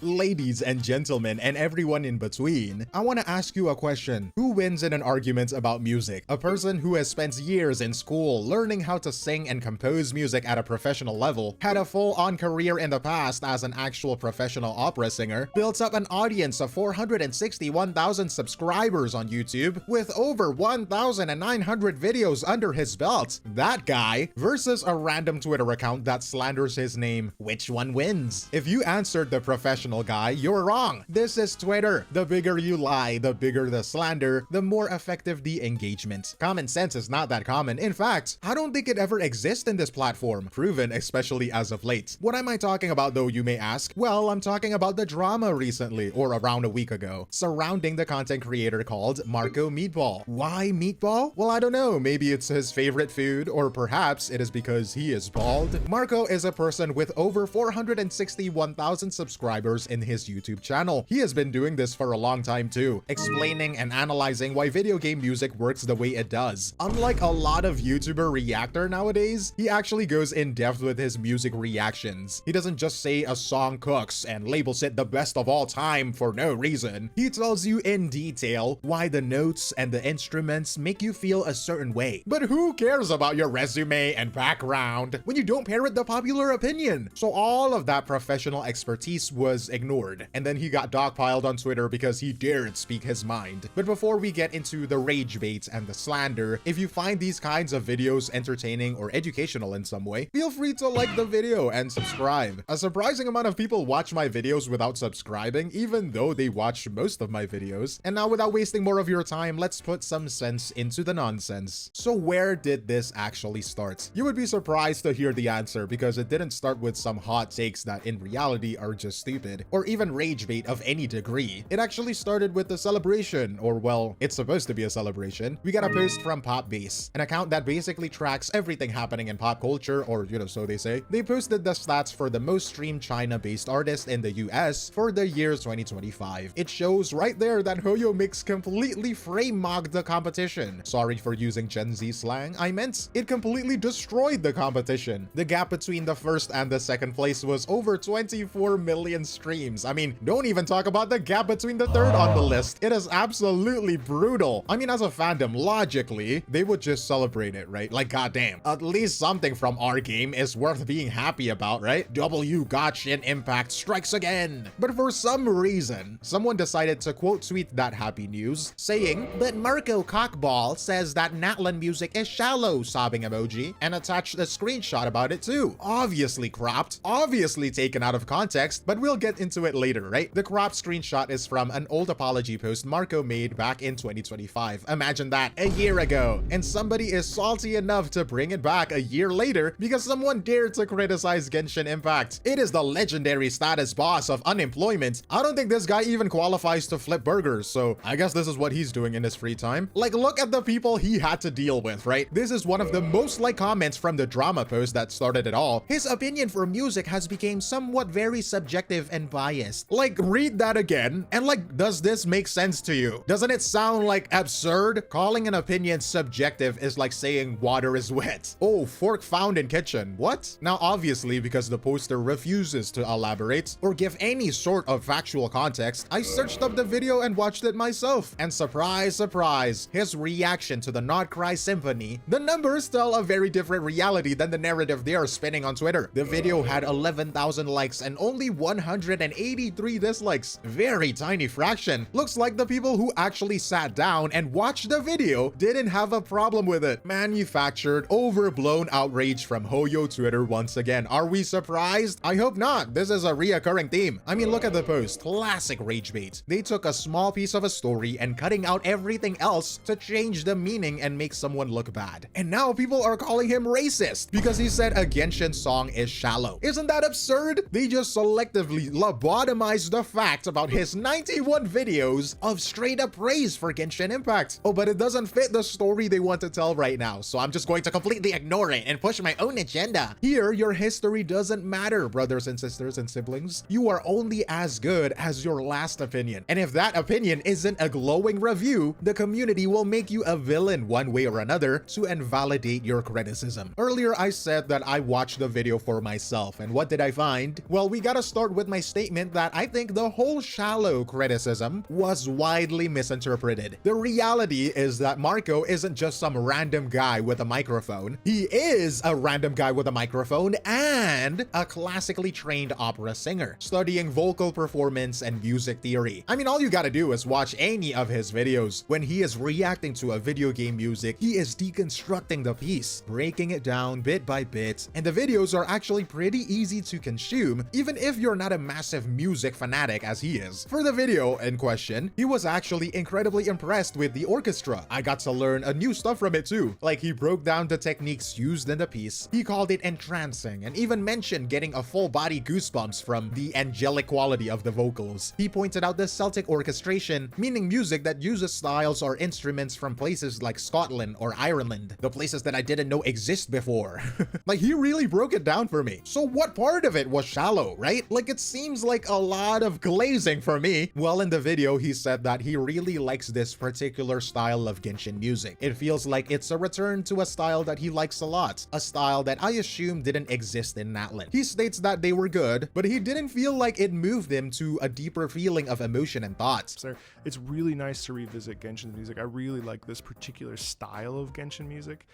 Ladies and gentlemen, and everyone in between, I want to ask you a question. Who wins in an argument about music? A person who has spent years in school learning how to sing and compose music at a professional level, had a full-on career in the past as an actual professional opera singer, built up an audience of 461,000 subscribers on YouTube, with over 1,900 videos under his belt. That guy versus a random Twitter account that slanders his name. Which one wins? If you answered the professional guy, you're wrong. This is Twitter. The bigger you lie, the bigger the slander, the more effective the engagement. Common sense is not that common. In fact, I don't think it ever exists in this platform, proven especially as of late. What am I talking about though, you may ask? Well, I'm talking about the drama recently, or around a week ago, surrounding the content creator called Marco Meatball. Why Meatball? Well, I don't know. Maybe it's his favorite food, or perhaps it is because he is bald. Marco is a person with over 461,000 subscribers in his YouTube channel. He has been doing this for a long time too, explaining and analyzing why video game music works the way it does. Unlike a lot of YouTuber reactor nowadays, he actually goes in depth with his music reactions. He doesn't just say a song cooks and labels it the best of all time for no reason. He tells you in detail why the notes and the instruments make you feel a certain way. But who cares about your resume and background when you don't parrot the popular opinion? So all of that professional expertise was ignored, and then he got dogpiled on Twitter because he dared speak his mind. But before we get into the rage bait and the slander, if you find these kinds of videos entertaining or educational in some way, feel free to like the video and subscribe. A surprising amount of people watch my videos without subscribing, even though they watch most of my videos. And now, without wasting more of your time, let's put some sense into the nonsense. So where did this actually start? You would be surprised to hear the answer, because it didn't start with some hot takes that in reality are just stupid, or even rage bait of any degree. It actually started with a celebration, or well, it's supposed to be a celebration. We got a post from Popbase, an account that basically tracks everything happening in pop culture, or so they say. They posted the stats for the most streamed China-based artist in the US for the year 2025. It shows right there that Hoyoverse completely frame-mogged the competition. Sorry for using Gen Z slang, I meant it completely destroyed the competition. The gap between the first and the second place was over 24 million streams. I mean, don't even talk about the gap between the third on the list. It is absolutely brutal. I mean, as a fandom, logically, they would just celebrate it, right? Like, goddamn, at least something from our game is worth being happy about, right? Genshin Impact strikes again. But for some reason, someone decided to quote tweet that happy news, saying, "But Marco Cockball says that Natlan music is shallow," sobbing emoji, and attached a screenshot about it too. Obviously cropped, obviously taken out of context, but we'll get into it later, right? The cropped screenshot is from an old apology post Marco made back in 2025. Imagine that, a year ago. And somebody is salty enough to bring it back a year later because someone dared to criticize Genshin Impact. It is the legendary status boss of unemployment. I don't think this guy even qualifies to flip burgers, so I guess this is what he's doing in his free time. Like, look at the people he had to deal with, right? This is one of the most liked comments from the drama post that started it all. His opinion for music has become somewhat very subjective and biased. Like, read that again, and like, does this make sense to you? Doesn't it sound like absurd? Calling an opinion subjective is like saying water is wet. Oh, fork found in kitchen. What? Now, obviously, because the poster refuses to elaborate or give any sort of factual context, I searched up the video and watched it myself. And surprise, surprise, his reaction to the Not Cry Symphony, the numbers tell a very different reality than the narrative they are spinning on Twitter. The video had 11,000 likes and only 183 dislikes. Very tiny fraction. Looks like the people who actually sat down and watched the video didn't have a problem with it. Manufactured, overblown outrage from Hoyo Twitter once again. Are we surprised? I hope not. This is a reoccurring theme. I mean, look at the post. Classic rage bait. They took a small piece of a story and cutting out everything else to change the meaning and make someone look bad. And now people are calling him racist because he said a Genshin song is shallow. Isn't that absurd? They just selectively lobotomized the fact about his 91 videos of straight up praise for Genshin Impact. Oh, but it doesn't fit the story they want to tell right now, so I'm just going to completely ignore it and push my own agenda. Here, your history doesn't matter, brothers and sisters and siblings. You are only as good as your last opinion. And if that opinion isn't a glowing review, the community will make you a villain one way or another to invalidate your criticism. Earlier, I said that I watched the video for myself, and what did I find? Well, we gotta start with my statement that I think the whole shallow criticism was widely misinterpreted. The reality is that Marco isn't just some random guy with a microphone. He is a random guy with a microphone and a classically trained opera singer, studying vocal performance and music theory. I mean, all you gotta do is watch any of his videos. When he is reacting to a video game music, he is deconstructing the piece, breaking it down bit by bit, and the videos are actually pretty easy to consume, even if you're not a massive music fanatic as he is. For the video in question, he was actually incredibly impressed with the orchestra. I got to learn a new stuff from it too. Like, he broke down the techniques used in the piece, he called it entrancing, and even mentioned getting a full body goosebumps from the angelic quality of the vocals. He pointed out the Celtic orchestration, meaning music that uses styles or instruments from places like Scotland or Ireland, the places that I didn't know exist before. Like, he really broke it down for me. So what part of it was shallow, right? Like, it seems like a lot of glazing for me. Well, in the video, he said that he really likes this particular style of Genshin music. It feels like it's a return to a style that he likes a lot, a style that I assume didn't exist in Natlan. He states that they were good, but he didn't feel like it moved him to a deeper feeling of emotion and thoughts. It's really nice to revisit Genshin's music. I really like this particular style of Genshin music.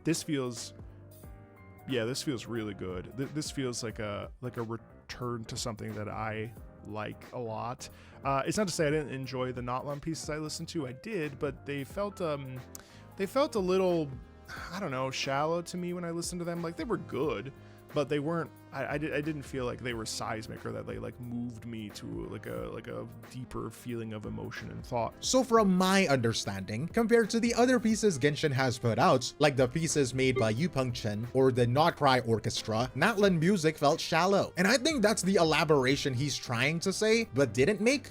This feels really good. This feels like a return to something that I like a lot. It's not to say I didn't enjoy the Natlan pieces I listened to. I did, but they felt a little, I don't know, shallow to me when I listened to them. Like, they were good, but they weren't. I didn't feel like they were seismic or that they like moved me to like a deeper feeling of emotion and thought. So from my understanding, compared to the other pieces Genshin has put out, like the pieces made by 𝗖់𝗆𝗆 or the Not Cry Orchestra, Natlan music felt shallow. And I think that's the elaboration he's trying to say, but didn't make.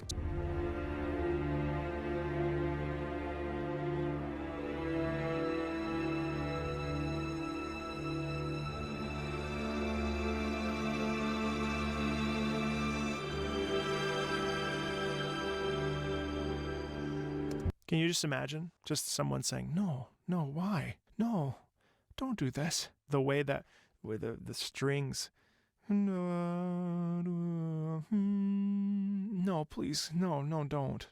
Can you just imagine just someone saying, no, why? No, don't do this. The way that, with the strings, no, please, no, don't.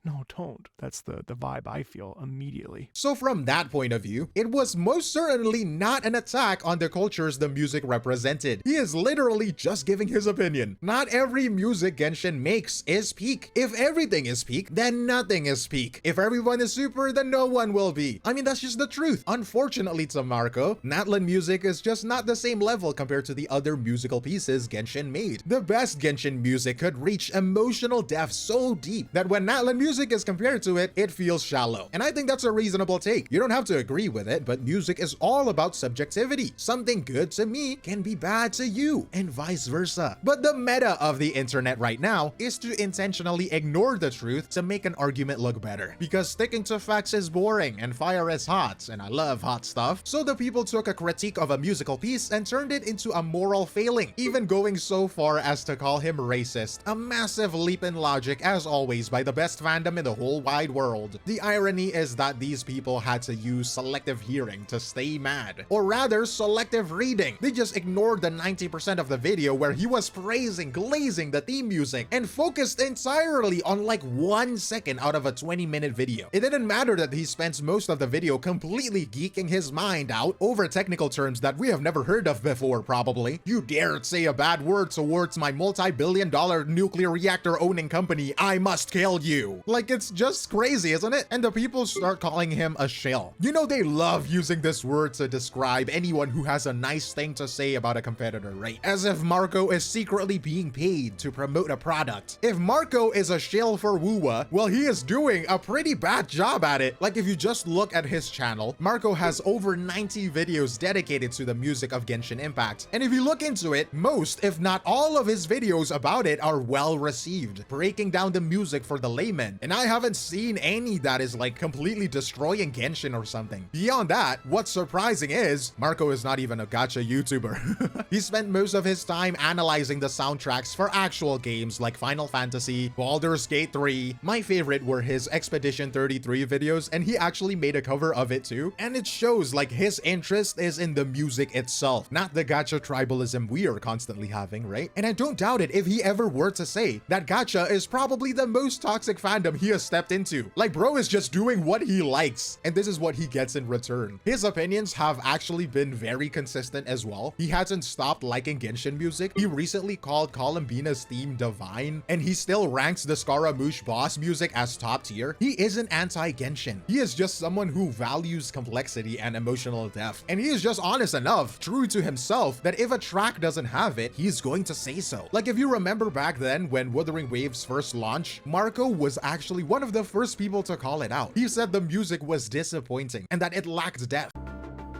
That's the vibe I feel immediately. So from that point of view, it was most certainly not an attack on the cultures the music represented. He is literally just giving his opinion. Not every music Genshin makes is peak. If everything is peak, then nothing is peak. If everyone is super, then no one will be. I mean, that's just the truth. Unfortunately to Marco, Natlan music is just not the same level compared to the other musical pieces Genshin made. The best Genshin music could reach emotional depth so deep that when Natlan music is compared to it, it feels shallow. And I think that's a reasonable take. You don't have to agree with it, but music is all about subjectivity. Something good to me can be bad to you, and vice versa. But the meta of the internet right now is to intentionally ignore the truth to make an argument look better. Because sticking to facts is boring and fire is hot, and I love hot stuff. So the people took a critique of a musical piece and turned it into a moral failing, even going so far as to call him racist. A massive leap in logic, as always, by the best fandom in the whole wide world. The irony is that these people had to use selective hearing to stay mad. Or rather, selective reading. They just ignored the 90% of the video where he was praising, glazing the theme music, and focused entirely on like 1 second out of a 20-minute video. It didn't matter that he spends most of the video completely geeking his mind out over technical terms that we have never heard of before, probably. You dared say a bad word towards my multi-billion-dollar nuclear reactor owning company, I must kill you. Like, it's just crazy, isn't it? And the people start calling him a shill. You know, they love using this word to describe anyone who has a nice thing to say about a competitor, right? As if Marco is secretly being paid to promote a product. If Marco is a shill for WooWa, well, he is doing a pretty bad job at it. Like, if you just look at his channel, Marco has over 90 videos dedicated to the music of Genshin Impact. And if you look into it, most, if not all of his videos about it are well received. breaking down the music for the layman, and I haven't seen any that is like completely destroying Genshin or something. Beyond that, what's surprising is Marco is not even a gacha YouTuber. He spent most of his time analyzing the soundtracks for actual games like Final Fantasy, Baldur's Gate 3. My favorite were his Expedition 33 videos, and he actually made a cover of it too. And it shows like his interest is in the music itself, not the gacha tribalism we are constantly having, right? And I don't doubt it if he ever were to say that gacha is probably the most toxic fandom he has stepped into. Like, bro is just doing what he likes, and this is what he gets in return. His opinions have actually been very consistent as well. He hasn't stopped liking Genshin music. He recently called Columbina's theme divine, and he still ranks the Scaramouche boss music as top tier. He isn't anti-Genshin. He is just someone who values complexity and emotional depth, and he is just honest enough, true to himself, that if a track doesn't have it, he's going to say so. Like, if you remember back then when Wuthering Waves first launched, Marco was actually one of the first people to call it out. He said the music was disappointing and that it lacked depth.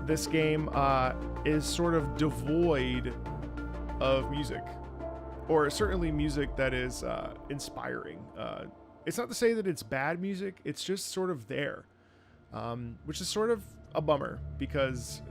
This game is sort of devoid of music, or certainly music that is inspiring. It's not to say that it's bad music, it's just sort of there, which is sort of a bummer, because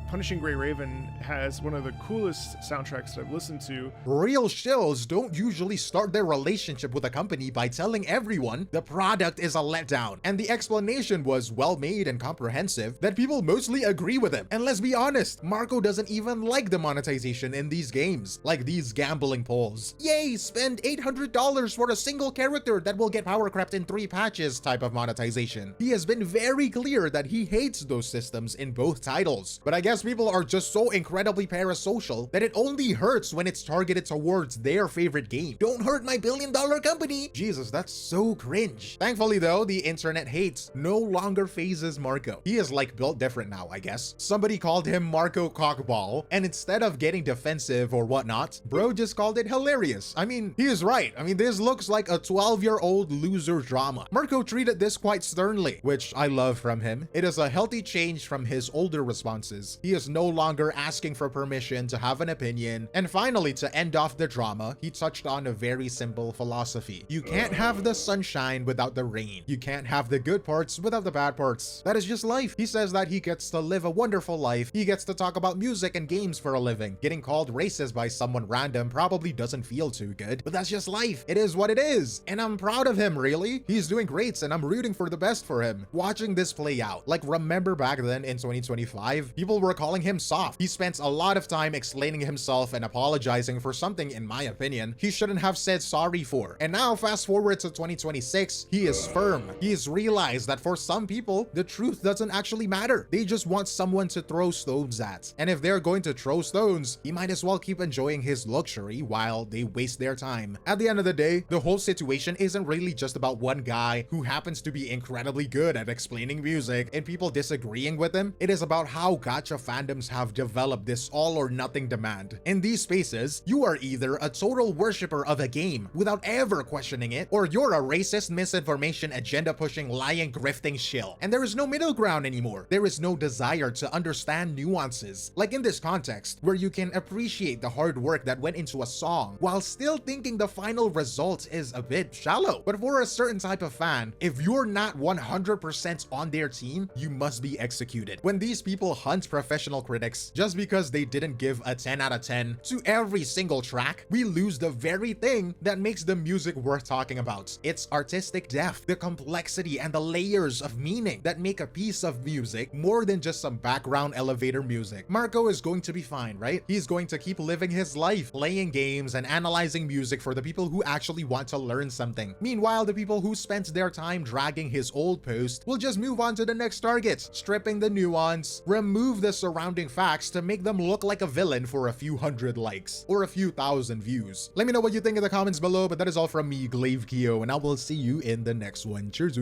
Punishing Gray Raven has one of the coolest soundtracks that I've listened to. Real shills don't usually start their relationship with a company by telling everyone the product is a letdown, and the explanation was well made and comprehensive that people mostly agree with him. And let's be honest, Marco doesn't even like the monetization in these games, like these gambling polls. Yay, spend $800 for a single character that will get power crept in 3 patches type of monetization. He has been very clear that he hates those systems in both titles, but I guess people are just so incredibly parasocial that it only hurts when it's targeted towards their favorite game. Don't hurt my billion-dollar company. Jesus, that's so cringe. Thankfully though, the internet hates no longer phases Marco. He is like built different now, I guess. Somebody called him Marco Cockball, and instead of getting defensive or whatnot, bro just called it hilarious. I mean, he is right. I mean, this looks like a 12-year-old loser drama. Marco treated this quite sternly, which I love from him. It is a healthy change from his older responses. He is no longer asking for permission to have an opinion. And finally, to end off the drama, he touched on a very simple philosophy. You can't have the sunshine without the rain. You can't have the good parts without the bad parts. That is just life. He says that he gets to live a wonderful life. He gets to talk about music and games for a living. Getting called racist by someone random probably doesn't feel too good, but that's just life. It is what it is. And I'm proud of him, really. He's doing great, and I'm rooting for the best for him. Watching this play out, like, remember back then in 2025, people were calling him soft. He spends a lot of time explaining himself and apologizing for something, in my opinion, he shouldn't have said sorry for. And now fast forward to 2026, he is firm. He has realized that for some people, the truth doesn't actually matter. They just want someone to throw stones at. And if they're going to throw stones, he might as well keep enjoying his luxury while they waste their time. At the end of the day, the whole situation isn't really just about one guy who happens to be incredibly good at explaining music and people disagreeing with him. It is about how gacha fandoms have developed this all or nothing demand. In these spaces, you are either a total worshiper of a game without ever questioning it, or you're a racist, misinformation, agenda-pushing, lying, grifting shill. And there is no middle ground anymore. There is no desire to understand nuances. Like in this context, where you can appreciate the hard work that went into a song while still thinking the final result is a bit shallow. But for a certain type of fan, if you're not 100% on their team, you must be executed. When these people hunt professional critics just because they didn't give a 10 out of 10 to every single track, we lose the very thing that makes the music worth talking about. It's artistic depth, the complexity and the layers of meaning that make a piece of music more than just some background elevator music. Marco is going to be fine, right? He's going to keep living his life, playing games and analyzing music for the people who actually want to learn something. Meanwhile, the people who spent their time dragging his old post will just move on to the next target, stripping the nuance, remove the surrounding facts to make them look like a villain for a few hundred likes or a few thousand views. Let me know what you think in the comments below, but that is all from me, 𝗖់𝗍𝗆𝗆, and I will see you in the next one. Cheers.